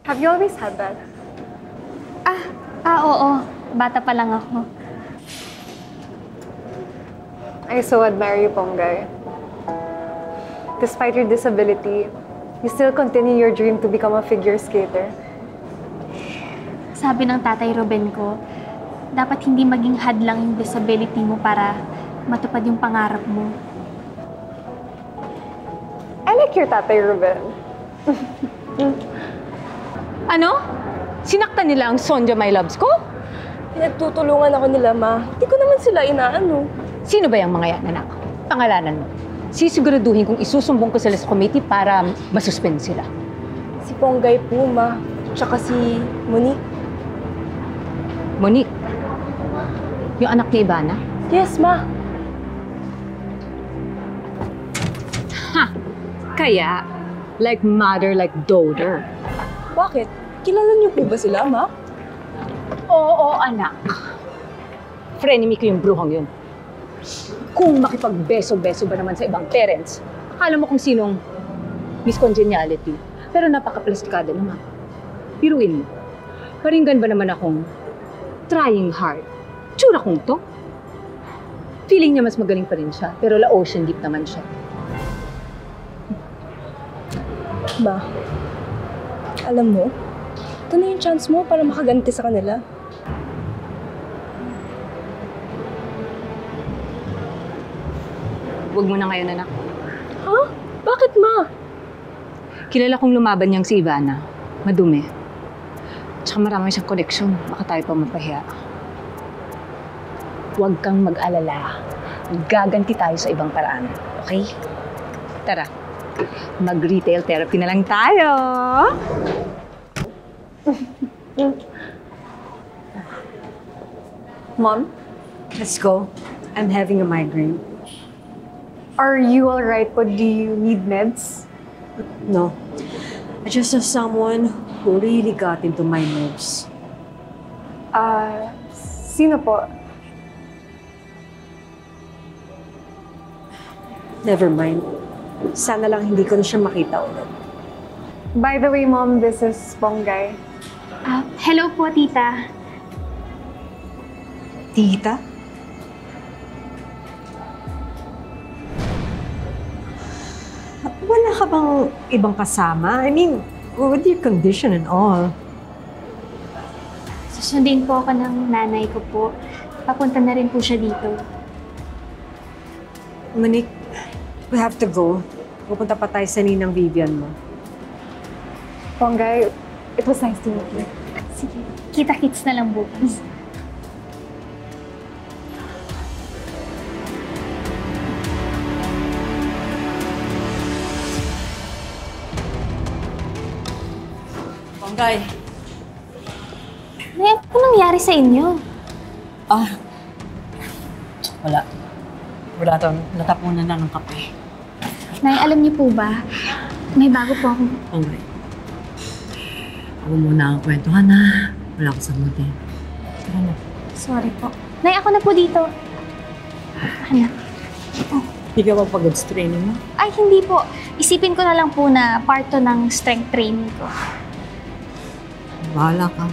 Have you always had that? Oo. Bata pa lang ako. I so admire you, Ponggay. Despite your disability, you still continue your dream to become a figure skater. Sabi ng tatay Ruben ko, dapat hindi maging hadlang yung disability mo para matupad yung pangarap mo. I like your tatay, Ruben. Ano? Sinaktan nila ang Sonja My Loves ko? Pinagtutulungan ako nila, Ma. Hindi ko naman sila inaano. Sino ba yung mga yan, anak? Pangalanan mo. Sisiguraduhin kung isusumbong ko sila sa committee para masuspend sila. Si Ponggay po, Ma. Tsaka si Monique. Monique, yung anak ni Ivana? Yes, Ma. Ha! Kaya, like mother, like daughter. Bakit? Kilala niyo po ba sila, Ma? Oo, anak. Frenemy ko yung bruhang yun. Kung makipagbeso-beso ba naman sa ibang parents, akala mo kung sinong Miss Congeniality. Pero napaka-plastikada naman. Piruin mo, paringgan ba naman akong trying hard? Tsura kong to. Feeling niya mas magaling pa rin siya, pero la-ocean deep naman siya. Ma, alam mo, ito na yung chance mo para makaganti sa kanila. Huwag mo na ngayon, anak. Ha? Bakit, Ma? Kilala kong lumaban niyang si Ivana. Madumi. Tsaka marami siyang koneksyon. Baka tayo pa mapahiya. Huwag kang mag-alala. Gaganti tayo sa ibang paraan. Okay? Tara. Mag-retail therapy na lang tayo. Mom, Let's go. I'm having a migraine. are you alright? But do you need meds? No. I just have someone who really got into my nerves. Sino po? Never mind. Sana lang hindi ko na siya makita ulit. By the way, Mom, this is Ponggay. Hello po, tita. Tita? Wala ka bang ibang kasama? I mean, with your condition and all. Susundin po ako ng nanay ko po. Papunta na rin po siya dito. Monique, we have to go. Pupunta pa tayo sa ninang Vivian mo. Ponggay, it was nice to meet you. Sige, kita-kits na lang bukas. Ponggay. Nay, ano nangyari sa inyo? Wala. Wala to. Natapunan na ng kape. Nay, alam niyo po ba, may bago po akong... Ponggay. Ako muna ang kwentuhan na. Wala ko sa mood eh. Tara na. Sorry po. Nay, ako na po dito. Ano? Hindi ka ba pag-goods training mo? Ay, hindi po. Isipin ko na lang po na part to ng strength training ko. Bahala ka.